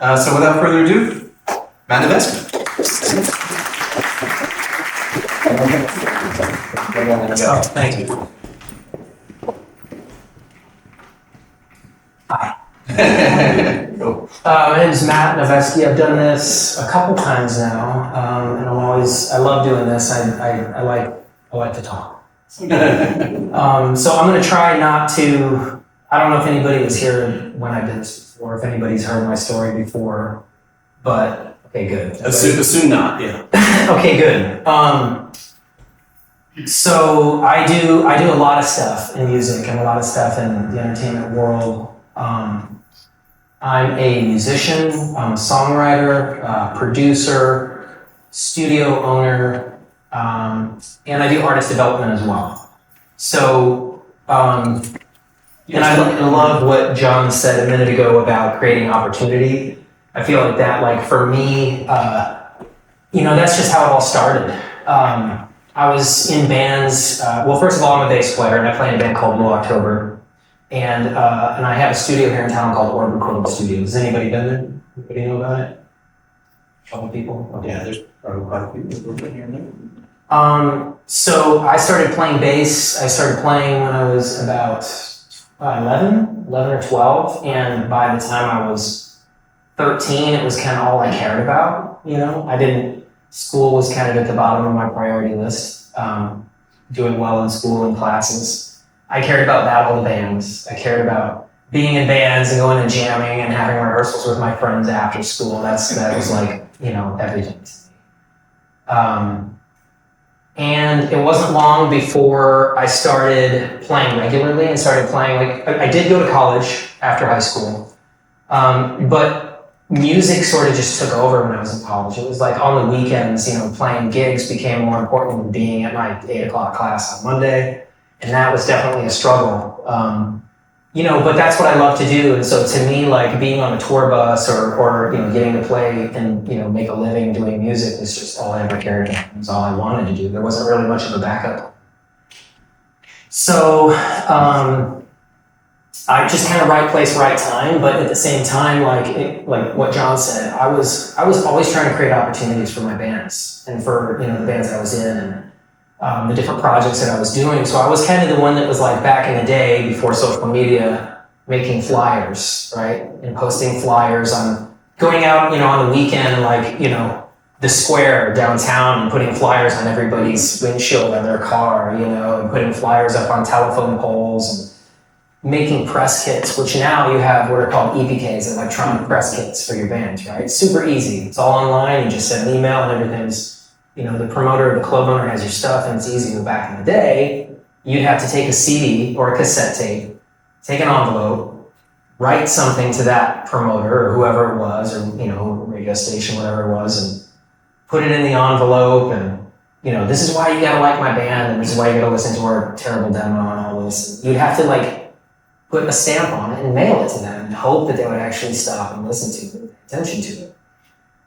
So without further ado, Matt Novesky. Oh, thank you. Hi. Cool. My name is Matt Novesky. I've done this a couple times now, and I love doing this. I like to talk. So I'm going to try not to. I don't know if anybody was here when I did this before, if anybody's heard my story before, but okay, good. Assume not. Yeah. Okay, good. So I do a lot of stuff in music and a lot of stuff in the entertainment world. I'm a musician, I'm a songwriter, producer, studio owner, and I do artist development as well. So, and I love what John said a minute ago about creating opportunity. I feel like that, like for me, that's just how it all started. I was in bands. Well, first of all, I'm a bass player, and I play in a band called Blue October. And I have a studio here in town called Orb Recording Studios. Has anybody been there? Anybody know about it? A couple people? Okay. Yeah, there's probably quite a few people who've been here now. So I started playing bass. I started playing when I was about 11 or 12. And by the time I was 13, it was kind of all I cared about. School was kind of at the bottom of my priority list. Doing well in school and classes. I cared about battle of bands. I cared about being in bands and going and jamming and having rehearsals with my friends after school. That was like, everything to me. And it wasn't long before I started playing regularly and started playing, I did go to college after high school, but music sort of just took over when I was in college. It was like on the weekends, playing gigs became more important than being at my 8 o'clock class on Monday. And that was definitely a struggle, but that's what I love to do. And so to me, like being on a tour bus or getting to play and, make a living doing music was just all I ever cared about. It was all I wanted to do. There wasn't really much of a backup. So I just kind of right place, right time. But at the same time, like what John said, I was always trying to create opportunities for my bands and for, the bands I was in and the different projects that I was doing. So I was kind of the one that was like back in the day before social media, making flyers, right? And posting flyers on going out, on the weekend, the square downtown and putting flyers on everybody's windshield on their car, and putting flyers up on telephone poles and making press kits, which now you have what are called EPKs, electronic press kits for your bands, right? It's super easy. It's all online. You just send an email and everything's the promoter or the club owner has your stuff and it's easy. But back in the day, you'd have to take a CD or a cassette tape, take an envelope, write something to that promoter or whoever it was, or radio station, whatever it was, and put it in the envelope and, this is why you gotta like my band and this is why you gotta listen to our terrible demo and all this. And you'd have to put a stamp on it and mail it to them and hope that they would actually stop and listen to it, pay attention to it.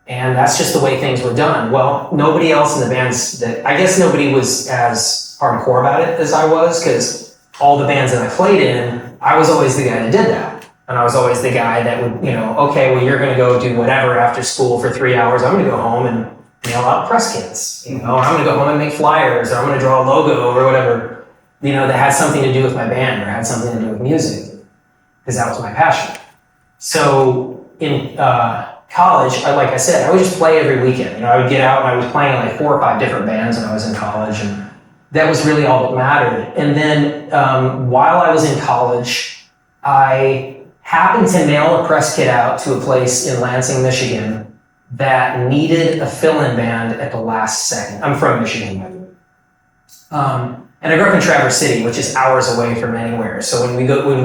And that's just the way things were done. Well, nobody else in the bands I guess nobody was as hardcore about it as I was, because all the bands that I played in, I was always the guy that did that. And I was always the guy that would, okay, well, you're going to go do whatever after school for 3 hours. I'm going to go home and mail out press kits. I'm going to go home and make flyers, or I'm going to draw a logo or whatever, that had something to do with my band or had something to do with music, because that was my passion. So in college, like I said, I would just play every weekend. I would get out and I was playing like 4 or 5 different bands when I was in college, and that was really all that mattered. And then while I was in college, I happened to mail a press kit out to a place in Lansing, Michigan that needed a fill-in band at the last second. I'm from Michigan, by the way. And I grew up in Traverse City, which is hours away from anywhere. So when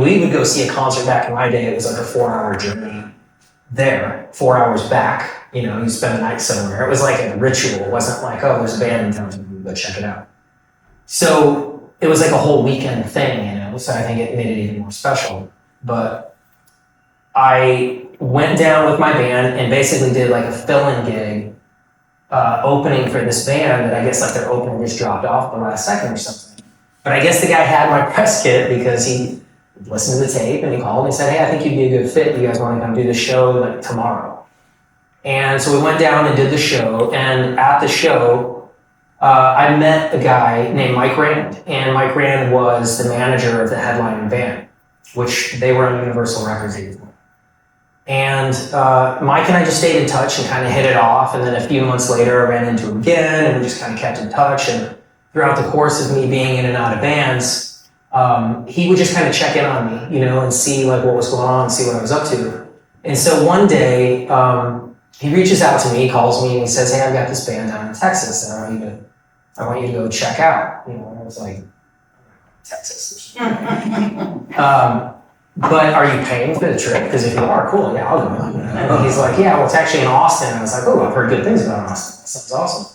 we would go see a concert back in my day, it was like a 4-hour journey. There, 4 hours back, you spend the night somewhere. It was like a ritual. It wasn't like, oh, there's a band in town, go check it out. So it was like a whole weekend thing, so I think it made it even more special. But I went down with my band and basically did like a fill-in gig opening for this band that I guess like their opener just dropped off the last second or something. But I guess the guy had my press kit because he listened to the tape and he called and he said, hey, I think you'd be a good fit. You guys want to come do the show like tomorrow? And so we went down and did the show, and at the show, I met a guy named Mike Rand, and Mike Rand was the manager of the headlining band, which they were on Universal Records at the time. And Mike and I just stayed in touch and kind of hit it off, and then a few months later I ran into him again, and we just kind of kept in touch, and throughout the course of me being in and out of bands, he would just kind of check in on me, you know, and see like what was going on, see what I was up to. And so one day, he reaches out to me, calls me, and he says, "Hey, I've got this band down in Texas that I want you to go check out." You know, and I was like, "Texas." But are you paying for the trip? Because if you are, cool, yeah, I'll go. And he's like, "Yeah, well, it's actually in Austin." And I was like, "Oh, I've heard good things about Austin. That sounds awesome."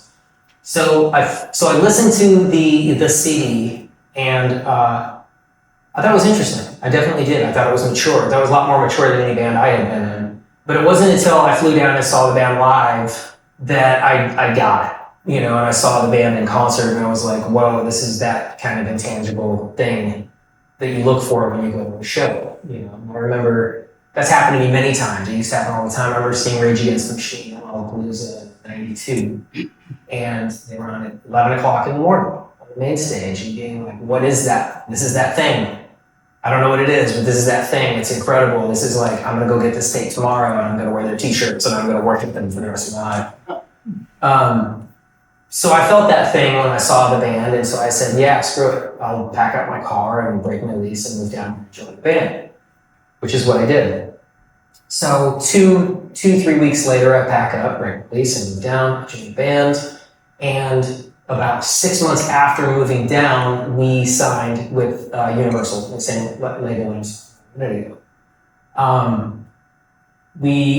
So I listened to the CD, and I thought it was interesting. I definitely did. I thought it was mature. That was a lot more mature than any band I had been in. But it wasn't until I flew down and saw the band live that I got it, you know, and I saw the band in concert, and I was like, whoa, this is that kind of intangible thing that you look for when you go to a show, you know. I remember that's happened to me many times. It used to happen all the time. I remember seeing Rage Against the Machine at Lollapalooza in '92, and they were on at 11 o'clock in the morning on the main stage, and being like, what is that? This is that thing. I don't know what it is, but this is that thing. It's incredible. This is like, I'm going to go get this tape tomorrow, and I'm going to wear their t-shirts, and I'm going to work with them for the rest of my life. So I felt that thing when I saw the band, and so I said, yeah, screw it. I'll pack up my car and break my lease and move down and join the band, which is what I did. So 3 weeks later, I pack up, break my lease, and move down, join the band, and about 6 months after moving down, we signed with Universal, the same label as there you go.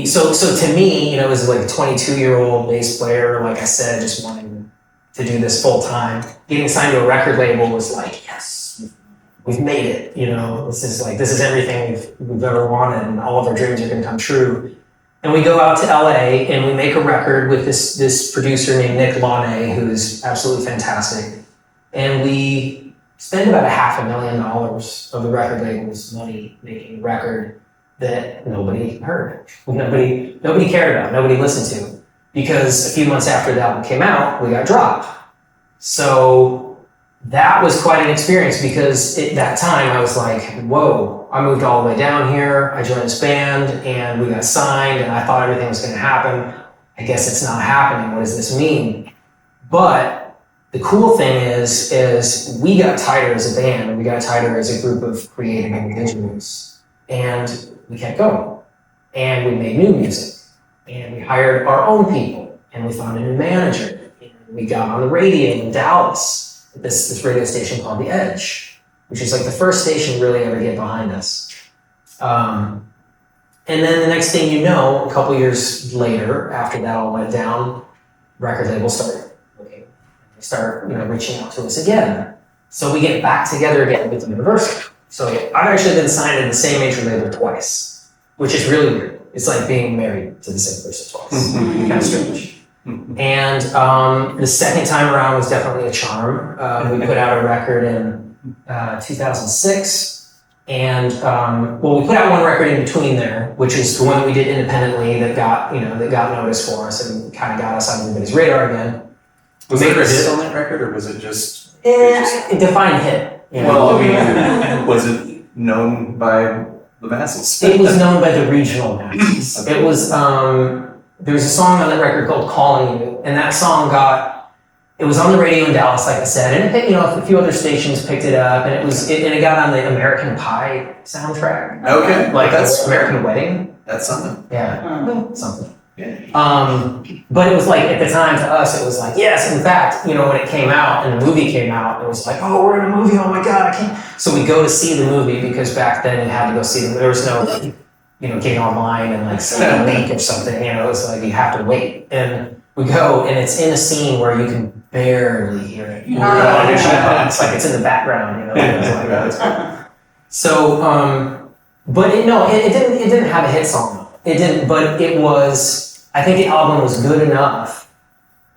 So to me, you know, as like a 22-year-old bass player, like I said, just wanting to do this full time, getting signed to a record label was like, yes, we've made it. You know, this is everything we've ever wanted, and all of our dreams are going to come true. And we go out to LA and we make a record with this producer named Nick Launay, who's absolutely fantastic. And we spend about $500,000 of the record label's money making a record that nobody heard. Nobody cared about, nobody listened to. Because a few months after the album came out, we got dropped. So that was quite an experience, because at that time I was like, whoa, I moved all the way down here, I joined this band, and we got signed, and I thought everything was going to happen. I guess it's not happening. What does this mean? But the cool thing is we got tighter as a band, we got tighter as a group of creative individuals, and we kept going. And we made new music, and we hired our own people, and we found a new manager, and we got on the radio in Dallas, this radio station called The Edge, which is like the first station really ever get behind us. And then the next thing you know, a couple years later, after that all went down, record labels started looking. They start, reaching out to us again. So we get back together again with Universal. So I've actually been signed to the same major label twice, which is really weird. It's like being married to the same person twice. Kind of strange. And the second time around was definitely a charm. We put out a record in 2006. And, we put out one record in between there, which is the one that we did independently that got noticed for us and kind of got us on everybody's radar again. Was there a hit on that record, or was it just... It defined hit. Well, I mean, was it known by the masses? It was known by the regional masses. Okay. It was, there was a song on that record called Calling You, and that song it was on the radio in Dallas, like I said, and it, a few other stations picked it up, and it got on the American Pie soundtrack. Okay. Like that's American Wedding. That's something. Yeah. Something. Yeah. But it was like, at the time to us, it was like, yes, in fact, when it came out and the movie came out, it was like, oh, we're in a movie, oh my God, I can't. So we go to see the movie, because back then you had to go see them. There was no, getting online and like send a link or something, it was like, you have to wait. And we go, and it's in a scene where you can barely hear it. It's like it's in the background, It's like, so, but it didn't have a hit song. It didn't, but it was, I think the album was good enough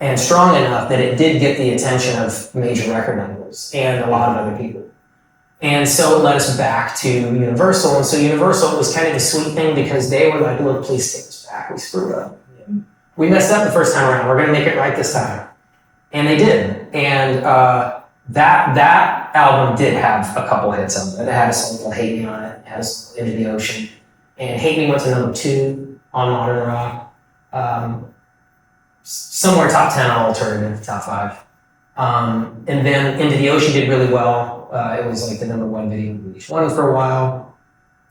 and strong enough that it did get the attention of major record labels and a lot of other people. And so it led us back to Universal. And so Universal was kind of a sweet thing, because they were like, look, please take us back. We screwed up. we messed up the first time around. We're going to make it right this time. And they did. And that album did have a couple hits on it. It had a song called Hate Me on it. It had a song Into the Ocean. And Hate Me went to number 2 on Modern Rock. Somewhere top 10 on Alternative, top 5. And then Into the Ocean did really well. It was like the number 1 video we won for a while.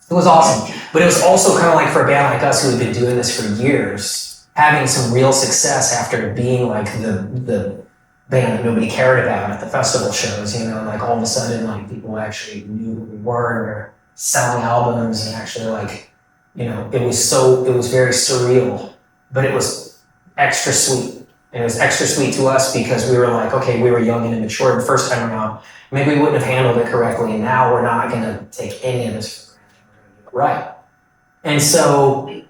It was awesome. But it was also kind of like for a band like us who had been doing this for years, having some real success after being like the band that nobody cared about at the festival shows, you know, like all of a sudden like people actually knew who we were and were selling albums and actually like, you know, it was very surreal, but it was extra sweet. And it was extra sweet to us because we were like, okay, we were young and immature the first time around. Maybe we wouldn't have handled it correctly, and now we're not going to take any of this for granted. We're gonna do it right. And so,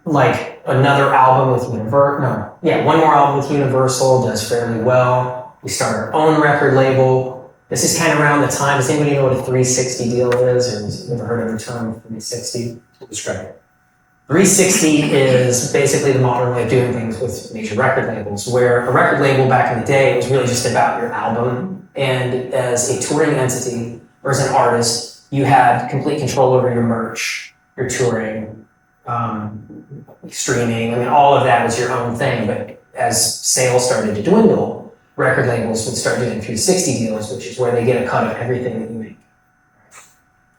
like another album with one more album with Universal does fairly well. We start our own record label. This is kind of around the time. Does anybody know what a 360 deal is, or has ever heard of the term 360? Describe it. 360 is basically the modern way of doing things with major record labels, where a record label back in the day was really just about your album, and as a touring entity or as an artist, you had complete control over your merch, your touring, streaming. I mean, all of that was your own thing, but as sales started to dwindle, record labels would start doing 360 deals, which is where they get a cut of everything that you make.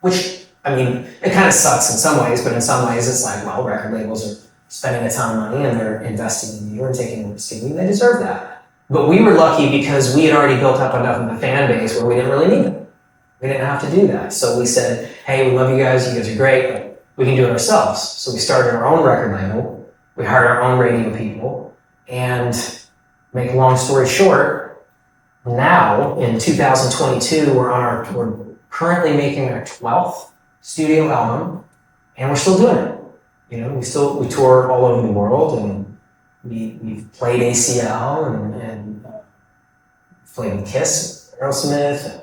Which, I mean, it kind of sucks in some ways, but in some ways it's like, well, record labels are spending a ton of money and they're investing in you and taking a risk in you. They deserve that. But we were lucky because we had already built up enough of a fan base where we didn't really need it. We didn't have to do that. So we said, hey, we love you guys are great, but we can do it ourselves. So we started our own record label. We hired our own radio people. And make a long story short, now in 2022, we're currently making our 12th studio album, and we're still doing it. You know, we tour all over the world, and we've played ACL and played with Kiss, Aerosmith,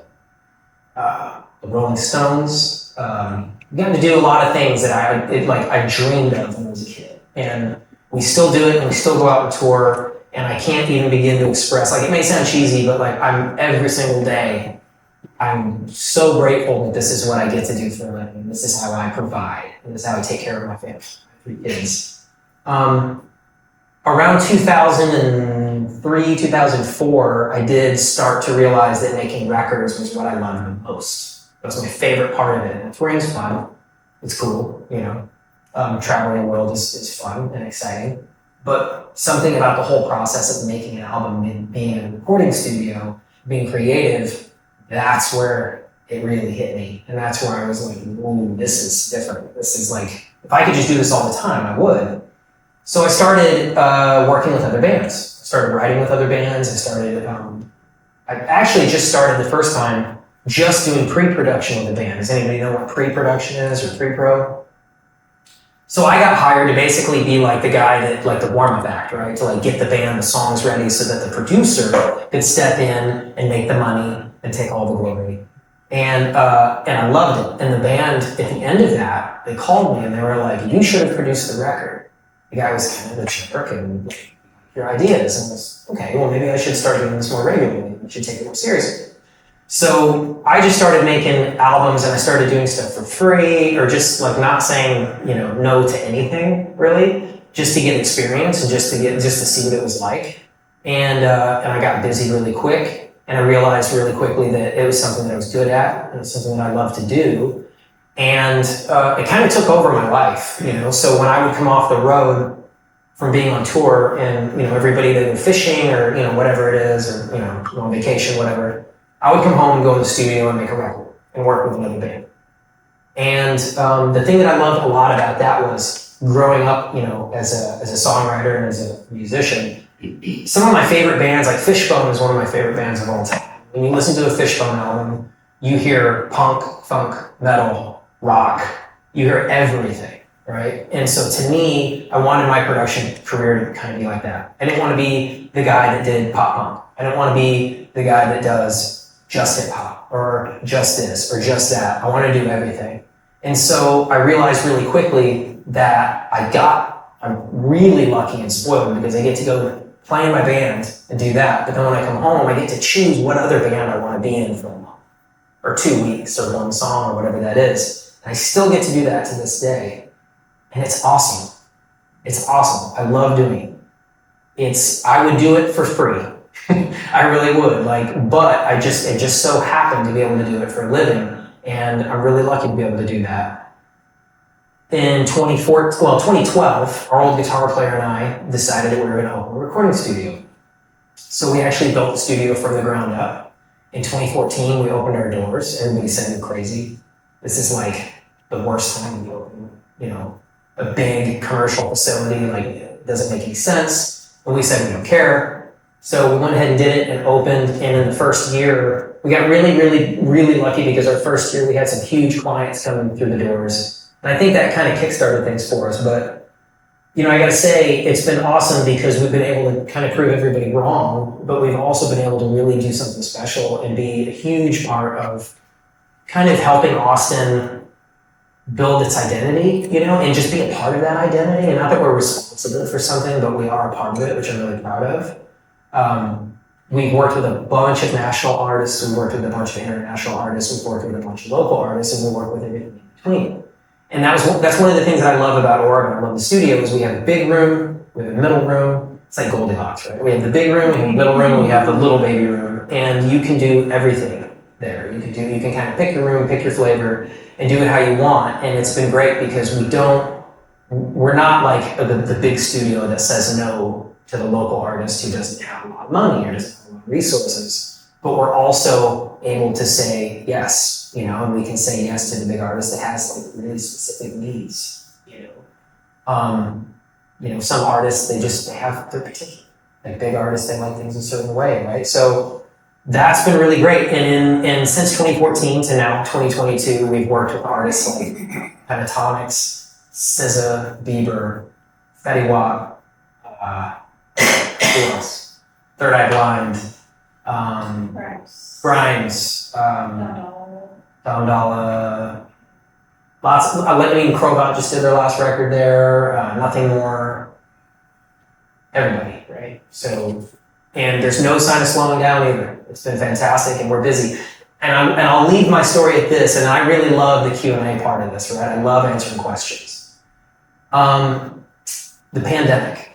the Rolling Stones. We've gotten to do a lot of things that I dreamed of when I was a kid, and we still do it, and we still go out and tour. And I can't even begin to express. Like, it may sound cheesy, but like every single day. I'm so grateful that this is what I get to do for a living. This is how I provide. And this is how I take care of my family, my 3 kids. Around 2003, 2004, I did start to realize that making records was what I loved the most. That was my favorite part of it. And touring's fun. It's cool, you know. Traveling the world is fun and exciting. But something about the whole process of making an album and being in a recording studio, being creative, that's where it really hit me. And that's where I was like, ooh, this is different. This is like, if I could just do this all the time, I would. So I started working with other bands. I started writing with other bands. I actually just started the first time just doing pre-production with a band. Does anybody know what pre-production is or pre-pro? So I got hired to basically be like the guy that, like the warm-up act, right? To like get the band, the songs ready so that the producer could step in and make the money and take all the glory. And I loved it. And the band, at the end of that, they called me and they were like, you should have produced the record. The guy was kind of a jerk and your ideas. And I was, okay, well, maybe I should start doing this more regularly. I should take it more seriously. So I just started making albums and I started doing stuff for free or just like not saying, you know, no to anything really, just to get experience and just to see what it was like. And I got busy really quick and I realized really quickly that it was something that I was good at and it was something that I loved to do. And it kind of took over my life, you know. So when I would come off the road from being on tour and, you know, everybody that was fishing or, you know, whatever it is or, you know, on vacation, whatever, I would come home and go in the studio and make a record and work with another band. And the thing that I loved a lot about that was growing up, you know, as a songwriter and as a musician. Some of my favorite bands, like Fishbone is one of my favorite bands of all time. When you listen to a Fishbone album, you hear punk, funk, metal, rock. You hear everything, right? And so to me, I wanted my production career to kind of be like that. I didn't want to be the guy that did pop punk. I didn't want to be the guy that does just hip hop or just this or just that. I want to do everything. And so I realized really quickly that I got I'm really lucky and spoiled because I get to go play in my band and do that. But then when I come home, I get to choose what other band I want to be in for a month or 2 weeks or one song or whatever that is. And I still get to do that to this day. And it's awesome. It's awesome. I love doing it. I would do it for free. I really would. But it just so happened to be able to do it for a living. And I'm really lucky to be able to do that. In 2012, our old guitar player and I decided that we were going to open a recording studio. So we actually built the studio from the ground up. In 2014, we opened our doors. Everybody said we're crazy. This is like the worst time to be open, a big commercial facility. It doesn't make any sense. And we said we don't care. So we went ahead and did it and opened. And in the first year, we got really, really, really lucky because our first year we had some huge clients coming through the doors. And I think that kind of kickstarted things for us. But, I got to say, it's been awesome because we've been able to kind of prove everybody wrong, but we've also been able to really do something special and be a huge part of kind of helping Austin build its identity, and just be a part of that identity. And not that we're responsible for something, but we are a part of it, which I'm really proud of. We've worked with a bunch of national artists, we've worked with a bunch of international artists, we've worked with a bunch of local artists, and we work with everything in between. And that's one of the things that I love about Oregon. I love the studio is we have a big room, we have a middle room. It's like Goldilocks, right? We have the big room, we have the middle room, we have the little baby room, and you can do everything there. You can kind of pick your room, pick your flavor, and do it how you want. And it's been great because we're not like the big studio that says no to the local artist who doesn't have a lot of money or doesn't have a lot of resources, but we're also able to say yes, and we can say yes to the big artist that has really specific needs, some artists, they're particular. Like big artists, they like things a certain way, right? So that's been really great. And since 2014 to now 2022, we've worked with artists like Pentatonics, SZA, Bieber, Fetty Wap, who else? Third Eye Blind, Grimes, Dondala, Crowbot just did their last record there, Nothing More, everybody, right? So, and there's no sign of slowing down either. It's been fantastic and we're busy. And I'll leave my story at this, and I really love the Q&A part of this, right? I love answering questions. The pandemic.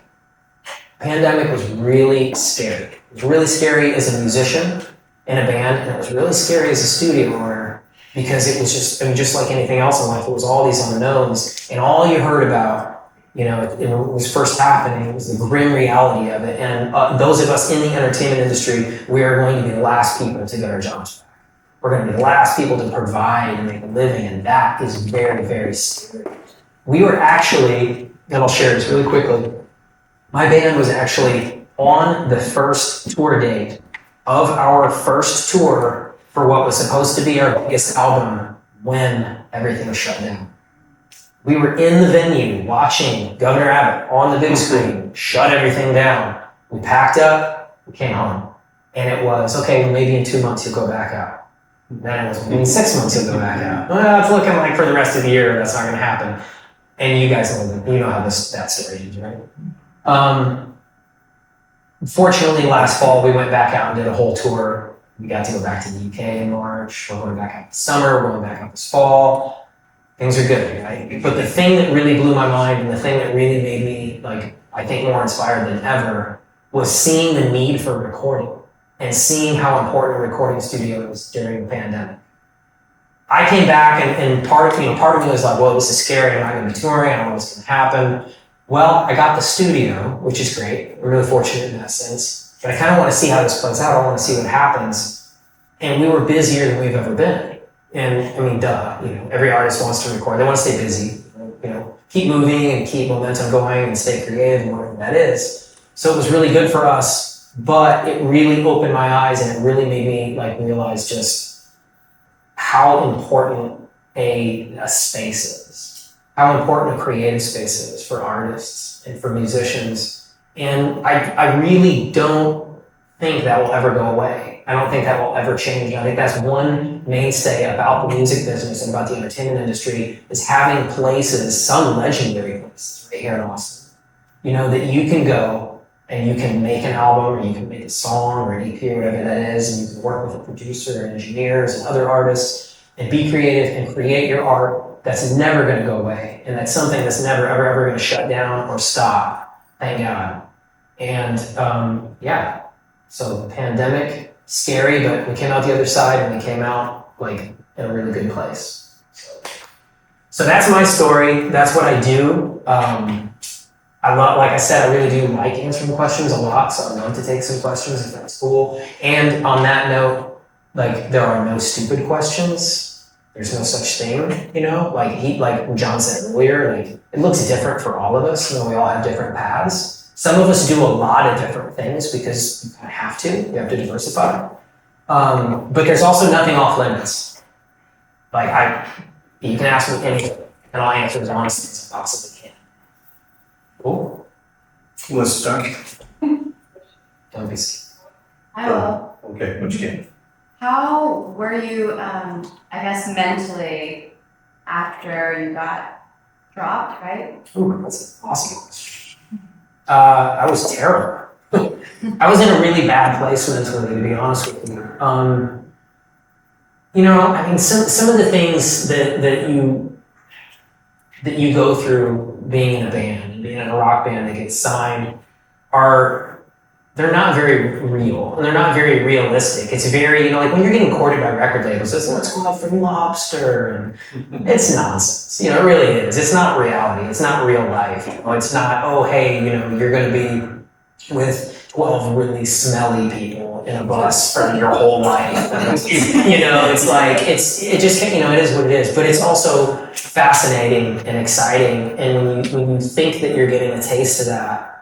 Pandemic was really scary. It was really scary as a musician in a band, and it was really scary as a studio owner because it was just like anything else in life. It was all these unknowns, and all you heard about, it was first happening, it was the grim reality of it. And those of us in the entertainment industry, we are going to be the last people to get our jobs back. We're going to be the last people to provide and make a living, and that is very, very scary. We were actually, and I'll share this really quickly, my band was actually on the first tour date of our first tour for what was supposed to be our biggest album when everything was shut down. We were in the venue watching Governor Abbott on the big screen shut everything down. We packed up, we came home. And it was, okay, well maybe in 2 months you'll go back out. Then it was, maybe in 6 months you'll go back out. Well, it's looking like for the rest of the year that's not going to happen. And you guys know how that story ends, right? Fortunately, last fall, we went back out and did a whole tour. We got to go back to the UK in March. We're going back out this summer. We're going back out this fall. Things are good, right? But the thing that really blew my mind and the thing that really made me, I think more inspired than ever was seeing the need for recording and seeing how important a recording studio is during the pandemic. I came back and part of me was like, well, this is scary. I'm not going to be touring. I don't know what's going to happen. Well, I got the studio, which is great. I'm really fortunate in that sense. But I kind of want to see how this plays out. I want to see what happens. And we were busier than we've ever been. And I mean, duh, every artist wants to record. They want to stay busy, keep moving and keep momentum going and stay creative and whatever that is. So it was really good for us, but it really opened my eyes and it really made me realize just how important a space is, how important a creative space is for artists and for musicians. And I really don't think that will ever go away. I don't think that will ever change. I think that's one mainstay about the music business and about the entertainment industry is having places, some legendary places right here in Austin, you know, that you can go and you can make an album or you can make a song or an EP or whatever that is, and you can work with a producer and engineers and other artists and be creative and create your art that's never going to go away. And that's something that's never, ever, ever going to shut down or stop. Thank God. And yeah, so the pandemic, scary, but we came out the other side and we came out like in a really good place. So that's my story. That's what I do. I love, like I said, I really do like answering questions a lot, so I'd love to take some questions if that's cool. And on that note, like there are no stupid questions. There's no such thing, you know. Like John said earlier, like it looks different for all of us. You know, we all have different paths. Some of us do a lot of different things because you kind of have to. You have to diversify. But there's also nothing off limits. Like you can ask me anything, and I'll answer as honestly as I possibly can. Cool. Let's start. Don't be scared. I will. Okay, what you get? How were you, I guess, mentally after you got dropped, right? Ooh, that's an awesome question. I was terrible. I was in a really bad place mentally, to be honest with you. You know, I mean, some of the things that you go through being in a band and being in a rock band that gets signed they're not very real and they're not very realistic. It's very, you know, like when you're getting courted by record labels, it's what's called from Lobster, and it's nonsense. You know, it really is. It's not reality. It's not real life. You know, it's not, oh, hey, you know, you're going to be with 12 really smelly people in a bus for your whole life. You know, it's like, it just, you know, it is what it is. But it's also fascinating and exciting. And when you think that you're getting a taste of that,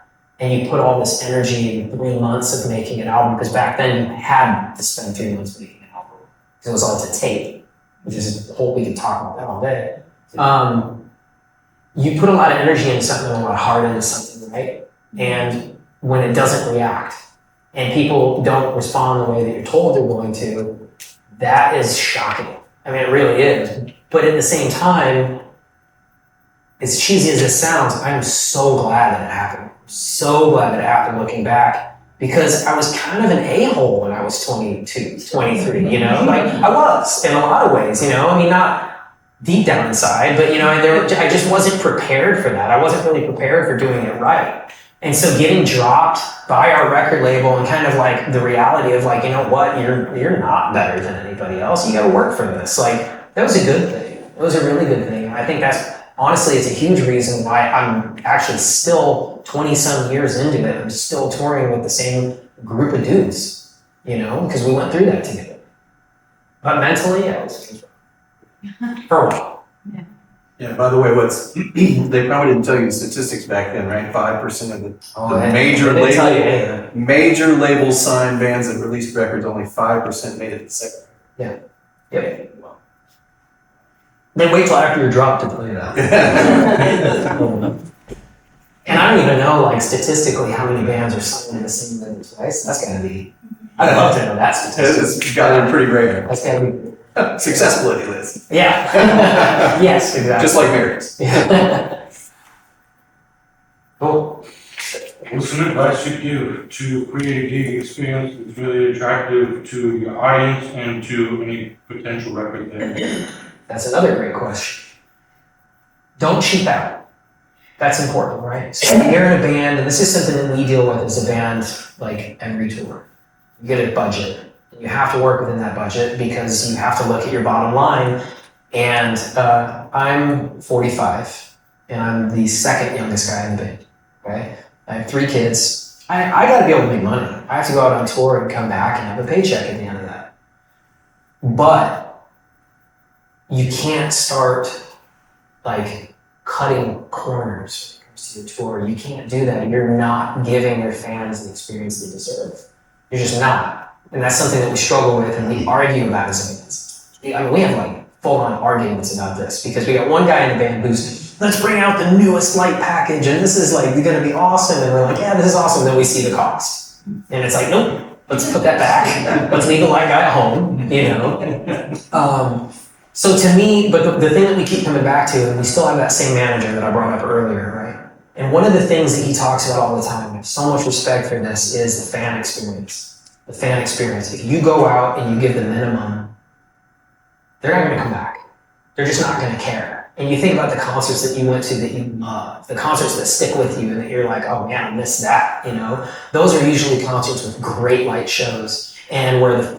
and you put all this energy in 3 months of making an album, because back then you had to spend 3 months making an album, because it was all to tape, which is a whole, we could talk about that all day. You put a lot of energy into something, a lot of heart into something, right? And when it doesn't react, and people don't respond the way that you're told they're going to, that is shocking. I mean, it really is. But at the same time, as cheesy as it sounds, I'm so glad that it happened. So glad that it happened looking back, because I was kind of an a-hole when I was 22, 23, you know? Like, I was, in a lot of ways, you know? I mean, not deep down inside, but, you know, I just wasn't prepared for that. I wasn't really prepared for doing it right. And so getting dropped by our record label and kind of like the reality of like, you know what, you're not better than anybody else. You gotta work for this. Like, that was a good thing. It was a really good thing. I think honestly, it's a huge reason why I'm actually still 20-some years into it. I'm still touring with the same group of dudes, you know, because we went through that together. But mentally, I was for a while. Yeah, by the way, they probably didn't tell you the statistics back then, right? 5% of the major label signed bands that released records, only 5% made it to the second. Yeah. Yep. Then wait till after you're dropped to tell you that. And I don't even know, like, statistically how many bands are signed in the same label twice. That's gotta be, I'd love to know that statistic. It's got a pretty great. That's gotta be. Successfully, Liz. Yeah. Yes, exactly. Just like marriage. Yeah. Cool. What's some advice you give to create a gig experience that's really attractive to your audience and to any potential record label? That's another great question. Don't cheap out. That's important, right? So when you're in a band, and this is something that we deal with as a band, like every tour. You get a budget. You have to work within that budget because you have to look at your bottom line. And I'm 45, and I'm the second youngest guy in the band. Okay, I have 3 kids. I got to be able to make money. I have to go out on tour and come back and have a paycheck at the end of that. But you can't start like cutting corners when it comes to your tour. You can't do that. You're not giving your fans the experience they deserve. You're just not. And that's something that we struggle with and we argue about as a band. I mean, we have like full-on arguments about this because we got one guy in the band who's, let's bring out the newest light package and this is like gonna be awesome. And we're like, yeah, this is awesome. Then we see the cost. And it's like, nope, let's put that back. Let's leave the light guy at home, you know? So to me, but the thing that we keep coming back to, and we still have that same manager that I brought up earlier, right? And one of the things that he talks about all the time, I have so much respect for this, is the fan experience. The fan experience. If you go out and you give the minimum, they're not going to come back. They're just not going to care. And you think about the concerts that you went to that you love, the concerts that stick with you and that you're like, oh man, I missed that, you know? Those are usually concerts with great light shows and where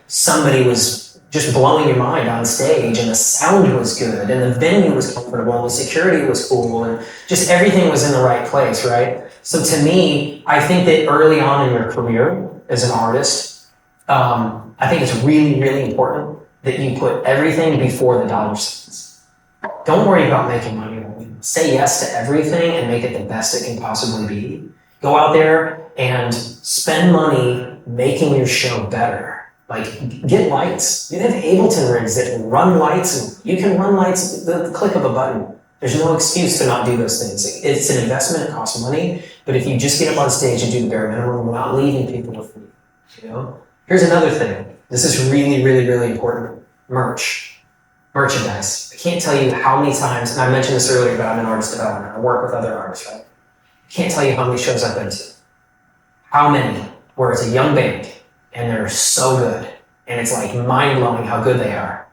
somebody was just blowing your mind on stage and the sound was good and the venue was comfortable and the security was cool and just everything was in the right place, right? So to me, I think that early on in your career as an artist, I think it's really, really important that you put everything before the dollar signs. Don't worry about making money. Say yes to everything and make it the best it can possibly be. Go out there and spend money making your show better. Like, get lights. You have Ableton rigs that run lights. And you can run lights at the click of a button. There's no excuse to not do those things. It's an investment, it costs money, but if you just get up on stage and do the bare minimum, we're not leaving people with you, you know? Here's another thing. This is really, really, really important. Merchandise. I can't tell you how many times, and I mentioned this earlier, but I'm an artist development. I work with other artists, right? I can't tell you how many shows I've been to. How many where it's a young band and they're so good and it's like mind-blowing how good they are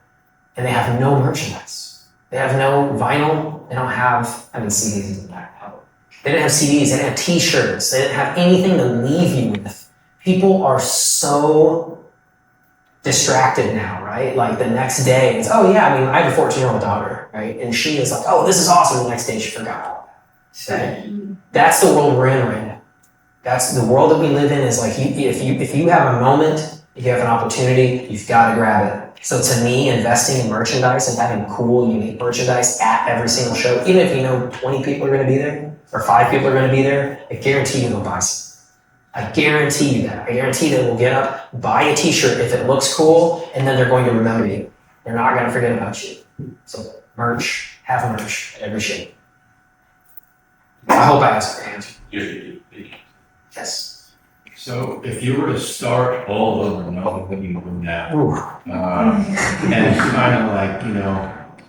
and they have no merchandise. They have no vinyl. They don't have, CDs in the back. They didn't have CDs. They didn't have t-shirts. They didn't have anything to leave you with. People are so distracted now, right? Like the next day, it's, oh yeah, I have a 14-year-old daughter, right? And she is like, oh, this is awesome. The next day she forgot. Right? That's the world we're in right now. That's the world that we live in is like, if you have a moment, if you have an opportunity, you've got to grab it. So to me, investing in merchandise and having cool, unique merchandise at every single show, even if you know 20 people are going to be there or 5 people are going to be there, I guarantee you they'll buy some. I guarantee you that. I guarantee they will get up, buy a t-shirt if it looks cool, and then they're going to remember you. They're not going to forget about you. So have merch at every show. I hope I answered your answer. Yes. So if you were to start all over, knowing what you know now, and kind of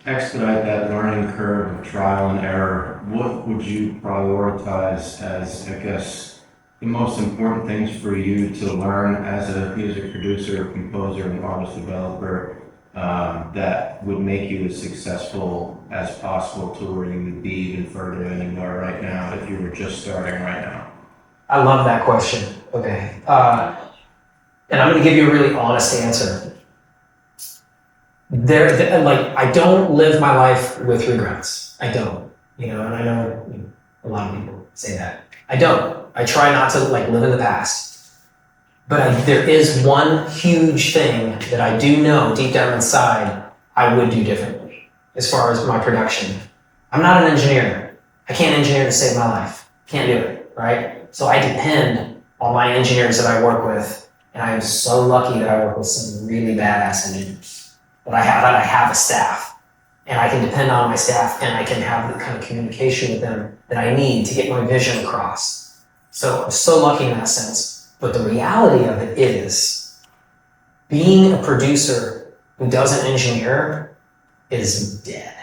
expedite that learning curve of trial and error, what would you prioritize as, I guess, the most important things for you to learn as a music producer, composer, and artist developer that would make you as successful as possible to where you would be even further than you are right now if you were just starting right now? I love that question. Okay. And I'm going to give you a really honest answer. I don't live my life with regrets. I don't. And I know a lot of people say that. I don't. I try not to live in the past. But there is one huge thing that I do know deep down inside I would do differently as far as my production. I'm not an engineer. I can't engineer to save my life. Can't do it, right? So I depend on my engineers that I work with, and I am so lucky that I work with some really badass engineers. That I have a staff, and I can depend on my staff, and I can have the kind of communication with them that I need to get my vision across. So I'm so lucky in that sense. But the reality of it is, being a producer who doesn't engineer is dead.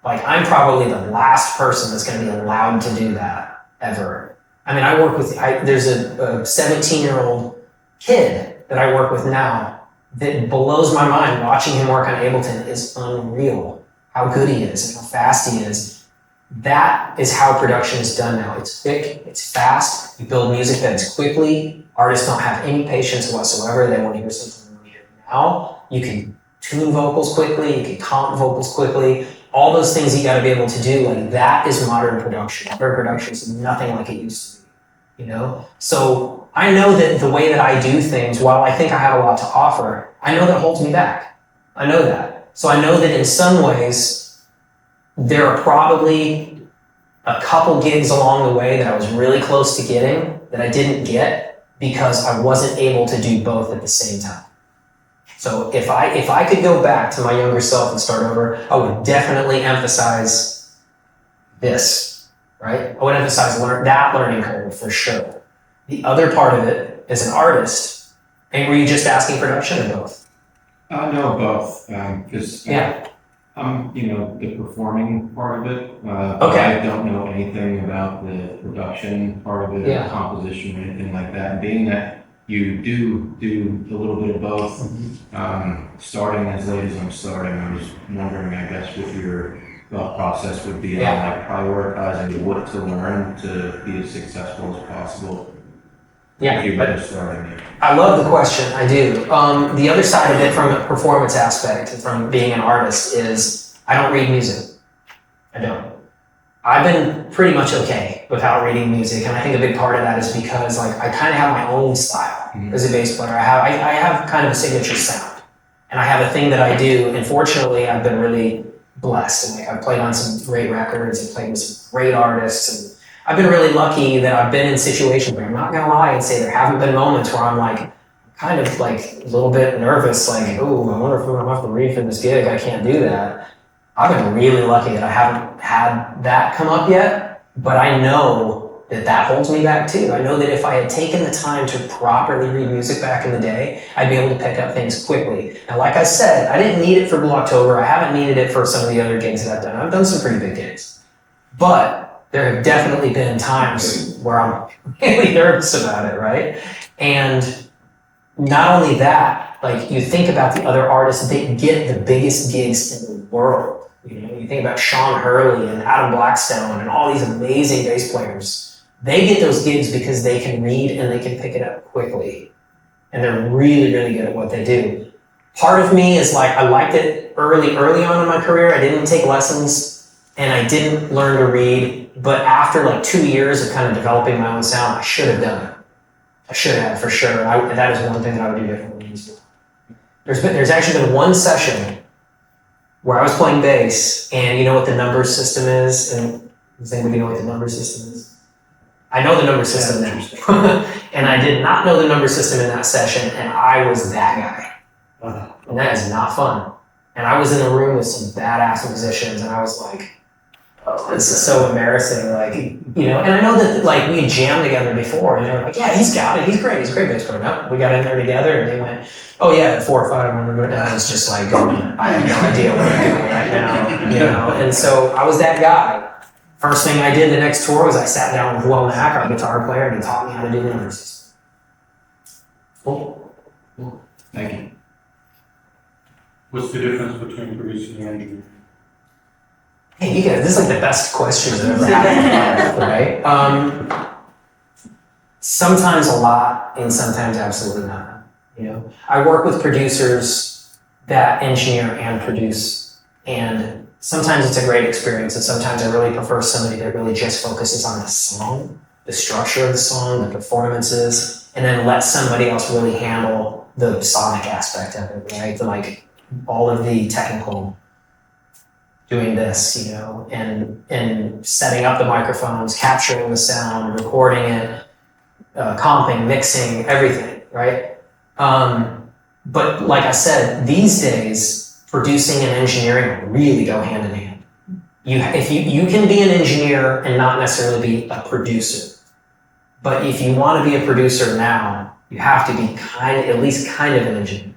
I'm probably the last person that's going to be allowed to do that ever. I work with, there's a 17-year-old kid that I work with now that blows my mind. Watching him work on Ableton is unreal. How good he is and how fast he is. That is how production is done now. It's quick, it's fast. You build music beds quickly. Artists don't have any patience whatsoever. They want to hear something here now. You can tune vocals quickly. You can comp vocals quickly. All those things you got to be able to do. That is modern production. Modern production is nothing like it used to be. So I know that the way that I do things, while I think I have a lot to offer, I know that holds me back. I know that. So I know that in some ways, there are probably a couple gigs along the way that I was really close to getting that I didn't get because I wasn't able to do both at the same time. So if I could go back to my younger self and start over, I would definitely emphasize this, right? I would emphasize that learning curve for sure. The other part of it as an artist, and were you just asking production or both? No, both. Because yeah. The performing part of it. Okay. I don't know anything about the production part of it, Yeah. or composition or anything like that. And being that you do a little bit of both, starting as late as I'm starting, I was wondering, I guess, what your thought process would be on like prioritizing what to learn to be as successful as possible. Yeah, If you're better starting it. I love the question. I do. The other side of it, from a performance aspect, from being an artist, is I don't read music. I don't. I've been pretty much okay without reading music, and I think a big part of that is because like I kind of have my own style as a bass player. I have kind of a signature sound, and I have a thing that I do. And fortunately, I've been really blessed. And like I've played on some great records, and played with some great artists, and I've been really lucky that I've been in situations where I'm not gonna lie and say there haven't been moments where I'm like kind of like a little bit nervous, like, oh, I wonder if I'm gonna have to read for this gig. I can't do that. I've been really lucky that I haven't had that come up yet, but I know that holds me back too. I know that if I had taken the time to properly read music back in the day, I'd be able to pick up things quickly. And like I said, I didn't need it for Blue October. I haven't needed it for some of the other gigs that I've done. I've done some pretty big gigs, but there have definitely been times where I'm really nervous about it, right? And not only that, like you think about the other artists, they get the biggest gigs in the world. You know, you think about Sean Hurley and Adam Blackstone and all these amazing bass players. They get those gigs because they can read and they can pick it up quickly. And they're really, really good at what they do. Part of me is like, I liked it early on in my career. I didn't take lessons and I didn't learn to read. But after like 2 years of kind of developing my own sound, I should have done it. I should have, for sure. That is one thing that I would do differently. There's actually been one session where I was playing bass, and you know what the number system is? And does anybody know what the number system is? I know the number system now. And I did not know the number system in that session, and I was that guy. And that is not fun. And I was in a room with some badass musicians, and I was like, oh, this is so embarrassing, like, you know, and I know that, like, we had jammed together before, and they were like, yeah, he's got it, he's a great bass player. No, we got in there together, and they went, oh yeah, at 4 or 5, I'm gonna go down. I was just like, I have no idea what I'm doing right now, you know, and so I was that guy. First thing I did the next tour was I sat down with Will Mack, our guitar player, and he taught me how to do the number system. Cool. Thank you. What's the difference between producing and engineering? Hey, you guys, this is like the best questions I've ever had, right? Sometimes a lot, and sometimes absolutely not. You know, I work with producers that engineer and produce, and sometimes it's a great experience, and sometimes I really prefer somebody that really just focuses on the song, the structure of the song, the performances, and then let somebody else really handle the sonic aspect of it, right? Like all of the technical, doing this, you know, and setting up the microphones, capturing the sound, recording it, comping, mixing, everything, right? But like I said, these days, producing and engineering really go hand in hand. If you can be an engineer and not necessarily be a producer, but if you want to be a producer now, you have to be at least kind of an engineer.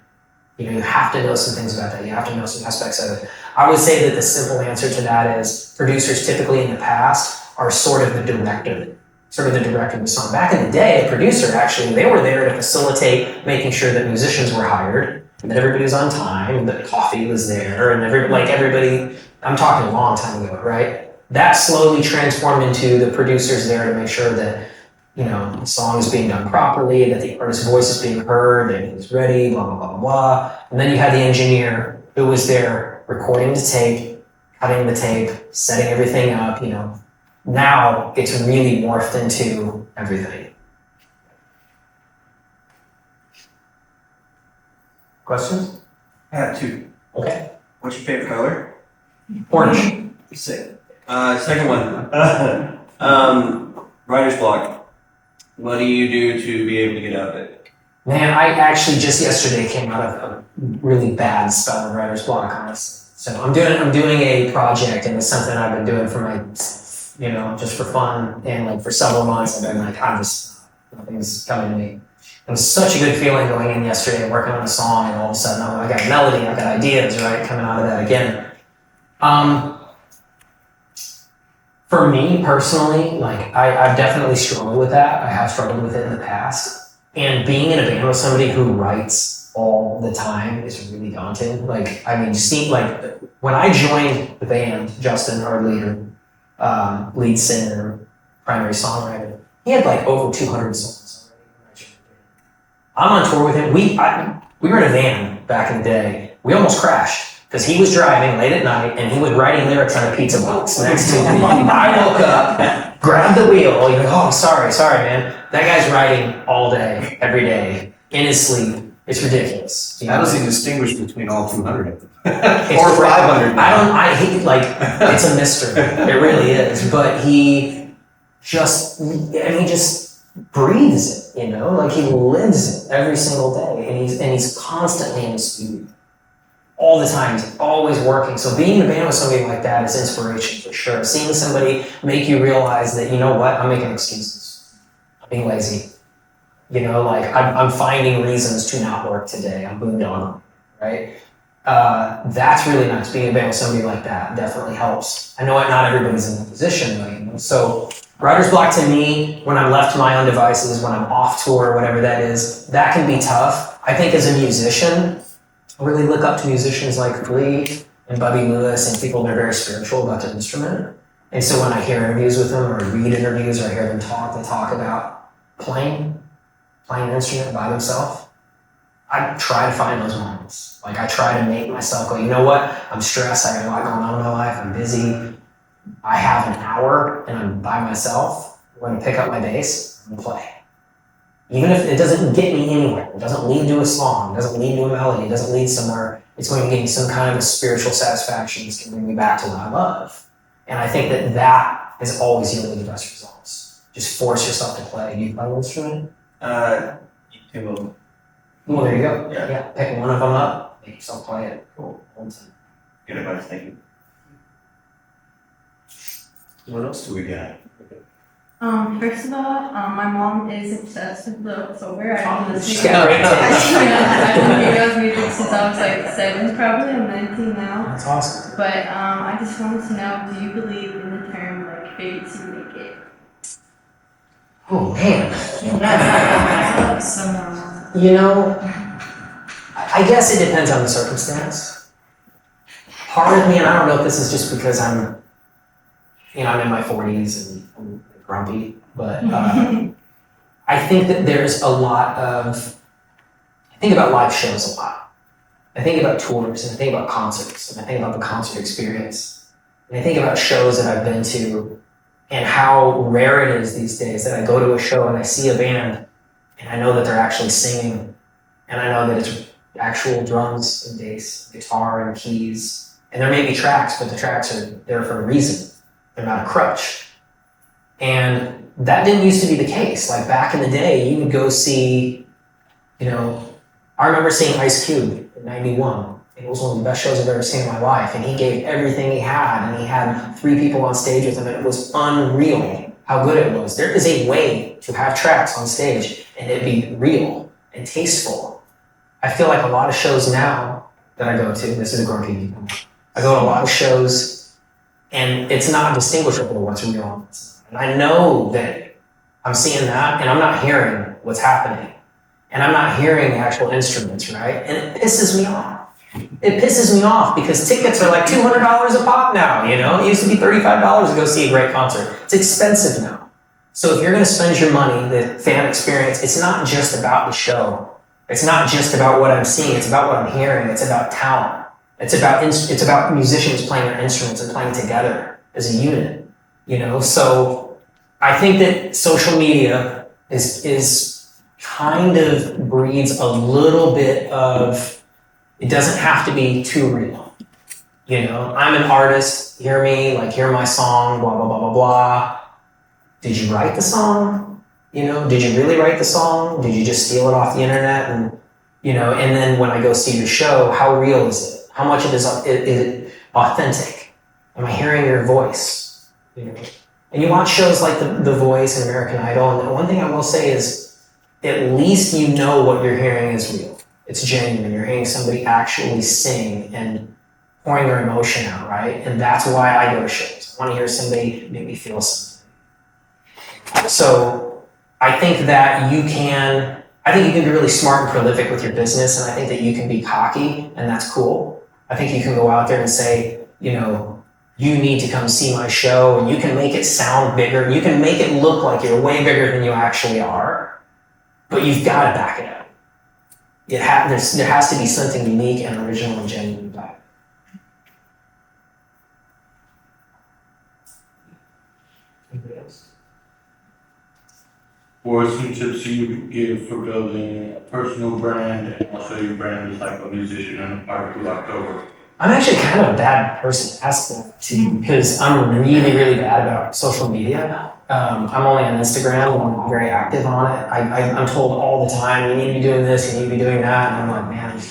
You know, you have to know some things about that. You have to know some aspects of it. I would say that the simple answer to that is producers typically in the past are sort of the director of the song. Back in the day, a producer actually, they were there to facilitate making sure that musicians were hired, and that everybody was on time, and that coffee was there, and everybody, I'm talking a long time ago, right? That slowly transformed into the producers there to make sure that, you know, the song is being done properly, that the artist's voice is being heard, and it's ready, blah, blah, blah, blah, blah. And then you had the engineer who was there recording the tape, cutting the tape, setting everything up, you know. Now it's really morphed into everything. Questions? I have two. Okay. What's your favorite color? Orange. Sick. Second one. Writer's block. What do you do to be able to get out of it? Man, I actually just yesterday came out of a really bad spell of writer's block, honestly. So I'm doing a project, and it's something I've been doing for my, you know, just for fun, and like for several months I've been like, nothing's coming to me. It was such a good feeling going in yesterday and working on a song, and all of a sudden I got a melody, I got ideas, right, coming out of that again. For me personally, like I've definitely struggled with that. I have struggled with it in the past. And being in a band with somebody who writes all the time is really daunting. Like, I mean, when I joined the band, Justin, our leader, lead singer, primary songwriter, he had like over 200 songs already. I'm on tour with him. We were in a van back in the day. We almost crashed. Because he was driving late at night and he was writing lyrics on a pizza box next to me. I woke up, grabbed the wheel, you're like, oh, sorry, man. That guy's writing all day, every day, in his sleep. It's ridiculous. How does he distinguish between all 200 of them? It's Or 500? It's a mystery. It really is. But he just breathes it, like he lives it every single day. And he's constantly in the studio. All the time, he's always working. So being in a band with somebody like that is inspiration for sure. Seeing somebody make you realize that, you know what, I'm making excuses. I'm being lazy. I'm finding reasons to not work today. I'm boondoggle, right? That's really nice. Being in a band with somebody like that definitely helps. I know not everybody's in that position, though, So writer's block to me, when I'm left to my own devices, when I'm off tour, whatever that is, that can be tough. I think as a musician, I really look up to musicians like Flea and Bubby Lewis and people that are very spiritual about their instrument. And so when I hear interviews with them or read interviews or I hear them talk, they talk about playing an instrument by themselves. I try to find those moments. Like I try to make myself go, you know what? I'm stressed. I got a lot going on in my life. I'm busy. I have an hour and I'm by myself. I'm going to pick up my bass and play. Even if it doesn't get me anywhere, it doesn't lead to a song, it doesn't lead to a melody, it doesn't lead somewhere, it's going to give me some kind of a spiritual satisfaction that's going to bring me back to what I love. And I think that has always yielded the best results. Just force yourself to play. Do you play an instrument? Two. Well, there you go. Yeah. Pick one of them up, make yourself play it. Cool. Good advice, thank you. What else do we got? First of all, my mom is obsessed with the October. I've been listening. She's got great taste. I've been hearing those music since I was like 7 probably. I'm 19 now. That's awesome. But I just wanted to know, do you believe in the term like fate to make it? Oh man. I guess it depends on the circumstance. Part of me, and I don't know if this is just because I'm in my 40s and I'm grumpy, but I think that there's I think about live shows a lot. I think about tours, and I think about concerts, and I think about the concert experience. And I think about shows that I've been to and how rare it is these days that I go to a show and I see a band and I know that they're actually singing, and I know that it's actual drums and bass, guitar and keys. And there may be tracks, but the tracks are there for a reason. They're not a crutch. And that didn't used to be the case. Like back in the day, you would go see, I remember seeing Ice Cube in '91. It was one of the best shows I've ever seen in my life. And he gave everything he had, and he had 3 people on stage with him, and it was unreal how good it was. There is a way to have tracks on stage and it be real and tasteful. I feel like a lot of shows now that I go to, this is a grumpy, I go to a lot of shows and it's not distinguishable what's real and what's not. And I know that I'm seeing that and I'm not hearing what's happening. And I'm not hearing the actual instruments, right? And it pisses me off. It pisses me off because tickets are like $200 a pop now, It used to be $35 to go see a great concert. It's expensive now. So if you're gonna spend your money, the fan experience, it's not just about the show. It's not just about what I'm seeing, it's about what I'm hearing, it's about talent. It's about musicians playing their instruments and playing together as a unit, So I think that social media is kind of breeds a little bit of, it doesn't have to be too real. I'm an artist, hear me, hear my song, blah, blah, blah, blah, blah. Did you write the song? Did you really write the song? Did you just steal it off the internet? And, and then when I go see your show, how real is it? How much is it authentic? Am I hearing your voice? And you watch shows like The Voice and American Idol, and the one thing I will say is, at least you know what you're hearing is real. It's genuine. You're hearing somebody actually sing and pouring their emotion out, right? And that's why I go to shows. I want to hear somebody make me feel something. So I think that you can be really smart and prolific with your business, and I think that you can be cocky, and that's cool. I think you can go out there and say, you need to come see my show, and you can make it sound bigger, you can make it look like you're way bigger than you actually are, but you've got to back it up. There has to be something unique and original and genuine about it. Anybody else? What are some tips you could give for building a personal brand and also your brand as like a musician and artist with October? I'm actually kind of a bad person to ask that to because I'm really, really bad about social media. I'm only on Instagram and I'm very active on it. I'm told all the time, you need to be doing this, you need to be doing that. And I'm like, man,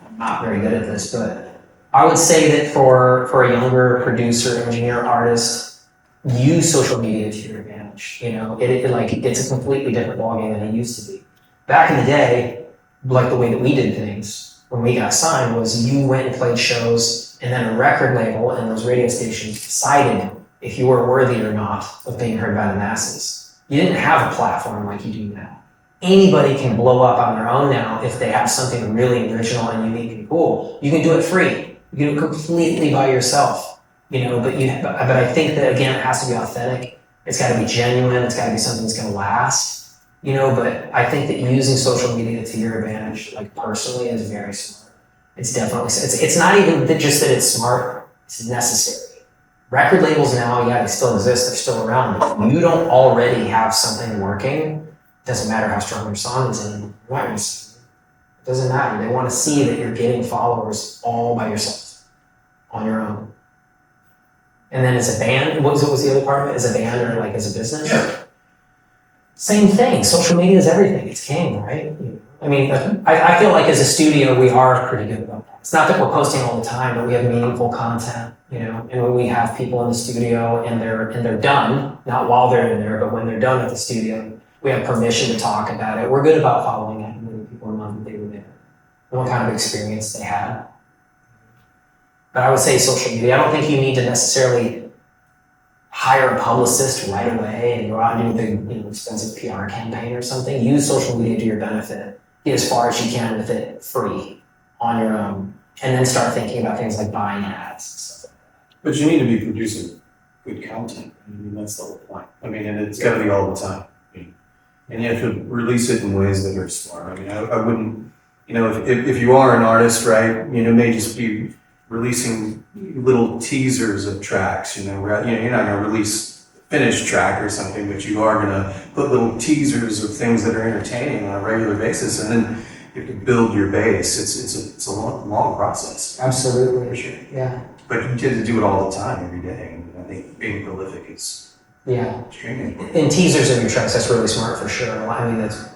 I'm not very good at this. But I would say that for a younger producer, engineer, artist, use social media to your advantage. It's a completely different ballgame than it used to be. Back in the day, like the way that we did things, when we got signed was you went and played shows and then a record label and those radio stations decided if you were worthy or not of being heard by the masses. You didn't have a platform like you do now. Anybody can blow up on their own now if they have something really original and unique and cool. You can do it free. You can do it completely by yourself. But I think that again, it has to be authentic. It's got to be genuine. It's got to be something that's going to last. But I think that using social media to your advantage, like personally, is very smart. It's definitely, it's not even just that it's smart, it's necessary. Record labels now, yeah, they still exist, they're still around, but if you don't already have something working, it doesn't matter how strong your song is in, it doesn't matter. They want to see that you're getting followers all by yourself, on your own. And then as a band, what was the other part of it? As a band or like as a business? Yeah. Same thing. Social media is everything. It's king, right? I mean, I feel like as a studio, we are pretty good about that. It's not that we're posting all the time, but we have meaningful content, and when we have people in the studio and they're done, not while they're in there, but when they're done at the studio, we have permission to talk about it. We're good about following up and letting people know that they were there and what kind of experience they had. But I would say social media. I don't think you need to necessarily hire a publicist right away and go out and do a big, expensive PR campaign or something. Use social media to your benefit. Get as far as you can with it free on your own, and then start thinking about things like buying ads and stuff like that. But you need to be producing good content. That's the whole point. and it's got to be all the time. And you have to release it in ways that are smart. I wouldn't, if you are an artist, right, may just be releasing little teasers of tracks, you're not going to release a finished track or something, but you are going to put little teasers of things that are entertaining on a regular basis, and then you have to build your base. It's a long process. Absolutely. For sure. Yeah. But you tend to do it all the time, every day, and I think being prolific is extremely important. And teasers of your tracks, that's really smart for sure. That's,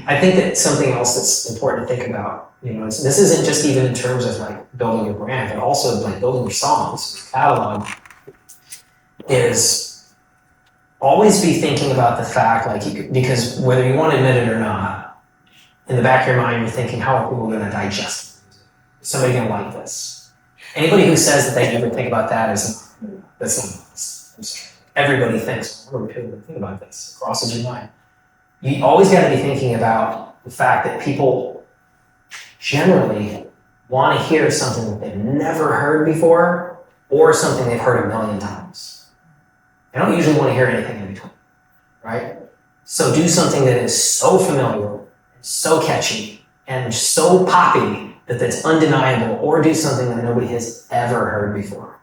I think that something else that's important to think about, this isn't just even in terms of like building your brand, but also like building your songs, your catalog, is always be thinking about the fact, because whether you want to admit it or not, in the back of your mind, you're thinking, how are people going to digest it? Is somebody going to like this? Anybody who says that they never think about that that's not us. Everybody thinks, what are people going to think about this? It crosses your mind. You always got to be thinking about the fact that people generally want to hear something that they've never heard before or something they've heard a million times. They don't usually want to hear anything in between, right? So do something that is so familiar, so catchy, and so poppy that it's undeniable, or do something that nobody has ever heard before.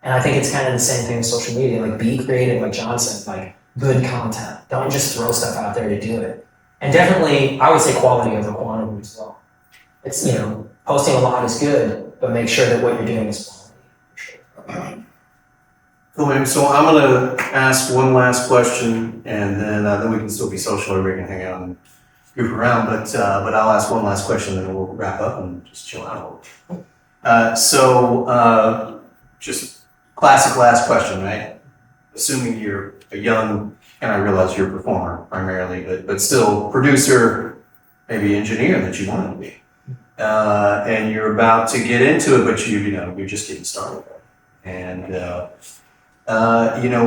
And I think it's kind of the same thing with social media. Be creative, like John said, good content. Don't just throw stuff out there to do it. And definitely, I would say quality over quantity as well. It's, posting a lot is good, but make sure that what you're doing is quality. Cool, so I'm going to ask one last question, and then we can still be social, everybody can hang out and goof around, but I'll ask one last question, and then we'll wrap up and just chill out a little. Just classic last question, right? Assuming you're a young, and I realize you're a performer primarily, but still producer, maybe engineer that you want to be. and you're about to get into it, but you're just getting started. And,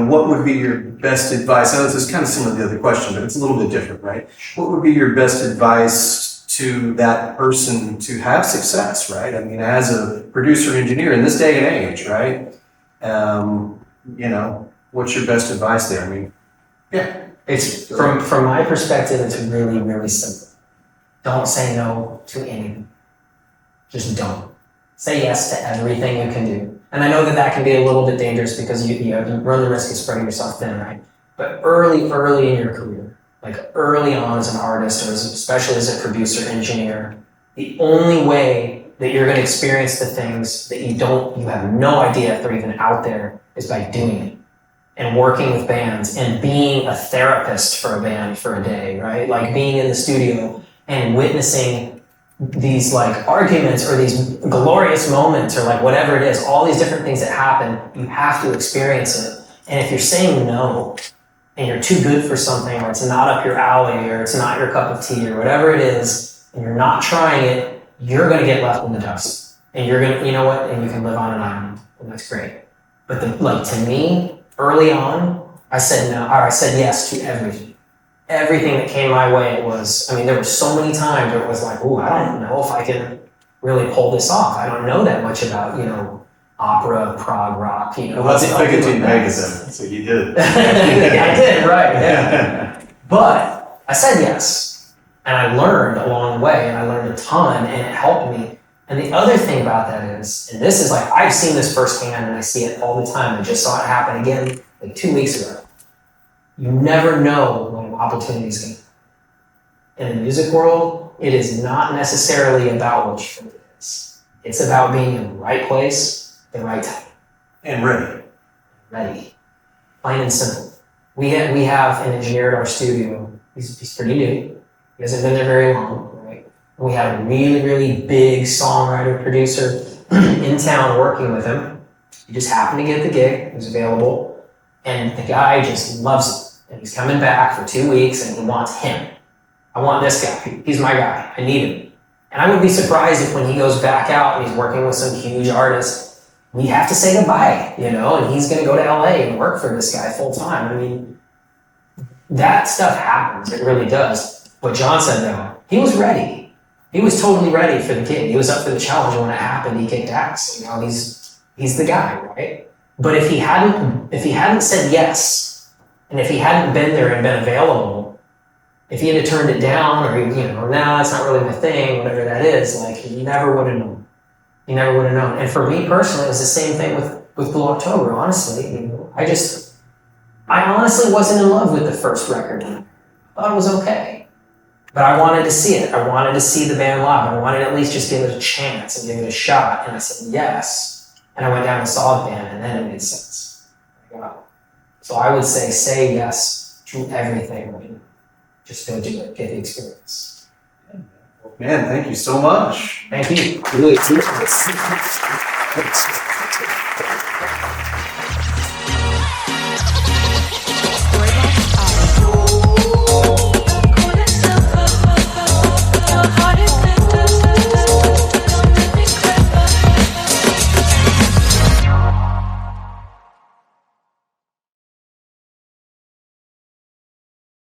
what would be your best advice? I know this is kind of similar to the other question, but it's a little bit different, right? What would be your best advice to that person to have success, right? I mean, as a producer engineer in this day and age, right? What's your best advice there? I mean, yeah. It's from my perspective, it's really, really simple. Don't say no to anything. Just don't. Say yes to everything you can do. And I know that can be a little bit dangerous because you run the risk of spreading yourself thin, right? But early in your career, like early on as an artist or especially as a producer, engineer, the only way that you're going to experience the things that you have no idea if they're even out there is by doing it. And working with bands and being a therapist for a band for a day, right? Like being in the studio and witnessing these like arguments or these glorious moments or like whatever it is, all these different things that happen, you have to experience it. And if you're saying no and you're too good for something or it's not up your alley or it's not your cup of tea or whatever it is, and you're not trying it, you're gonna get left in the dust. And you're gonna, you know what, and you can live on an island, and that's great. But to me, early on, I said no, or I said yes to everything. Everything that came my way, there were so many times where it was like, oh, I don't know if I can really pull this off. I don't know that much about, opera, prog rock, Well, that's a Picketing Magazine, so you did. I did, right, yeah. But I said yes, and I learned along the way, and I learned a ton, and it helped me. And the other thing about that is, and this is like, I've seen this firsthand and I see it all the time. I just saw it happen again like 2 weeks ago. You never know when an opportunity is going to come. In the music world, it is not necessarily about what you think it is. It's about being in the right place, the right time. And ready. Ready. Plain and simple. We have an engineer at our studio. He's pretty new. He hasn't been there very long. We have a really, really big songwriter, producer in town working with him. He just happened to get the gig. He was available. And the guy just loves it. And he's coming back for 2 weeks and he wants him. I want this guy. He's my guy. I need him. And I would be surprised if when he goes back out and he's working with some huge artist, we have to say goodbye, and he's going to go to LA and work for this guy full time. That stuff happens. It really does. What John said though, he was ready. He was totally ready for the gig. He was up for the challenge when it happened. He kicked ass. He's the guy, right? But if he hadn't said yes, and if he hadn't been there and been available, if he had turned it down, or nah, it's not really my thing, whatever that is, like he never would have known. He never would have known. And for me personally, it was the same thing with Blue October. Honestly, I honestly wasn't in love with the first record. I thought it was okay. But I wanted to see it. I wanted to see the band live. I wanted to at least just give it a chance and give it a shot. And I said yes. And I went down and saw the band, and then it made sense. So I would say yes to everything. Just go do it. Get the experience. Man, thank you so much. Thank you. Really appreciate it.